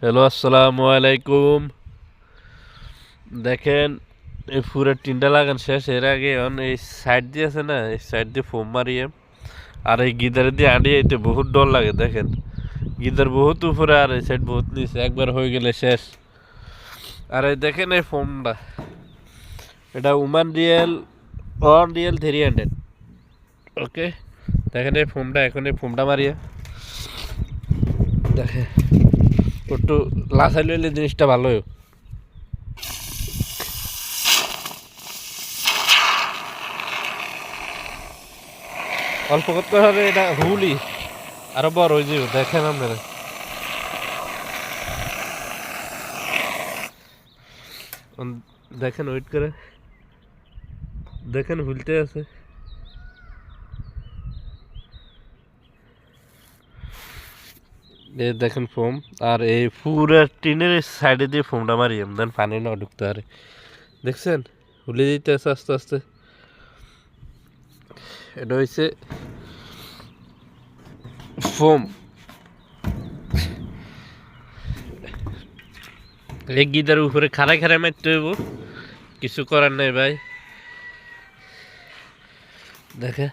Hello, আসসালামু আলাইকুম। দেখেন, এই পুরো টিনটা লাগান শেষ। এর আগে এই সাইড দিয়ে আছে না, এই সাইড দিয়ে ফোম মারিয়ে আর এই গিদার দিয়ে আনিয়ে এতে বহুত ডর লাগে। দেখেন, গিদার বহুত উপরে আর এই সাইড বহুত নিচে, একবার হয়ে গেলে শেষ। আর এই দেখেন এই ফোমটা, এটা ওমান রিয়েল 300। ওকে, দেখেন এই ফোমটা, এখন এই ফোমটা মারিয়ে দেখেন একটু লাসাই লইলে জিনিসটা ভালো হয়। অল্প করতে হবে, এটা হুলি আরো বড় হয়ে যাবে। দেখেন আপনারা, দেখেন ওয়েট করে দেখেন, হুলতে আছে। এই দেখেন ফোম, আর এই পুরো টিনের সাইডে দিয়ে ফোমটা মারি দেন পানি না ঢুকতে পারে। দেখছেন, হুলে দিতে আছে আস্তে আস্তে। এটা হচ্ছে ফোম। এই গিদার উপরে খাড়াই খাড়াই মারতে হইব, কিছু করার নাই ভাই। দেখে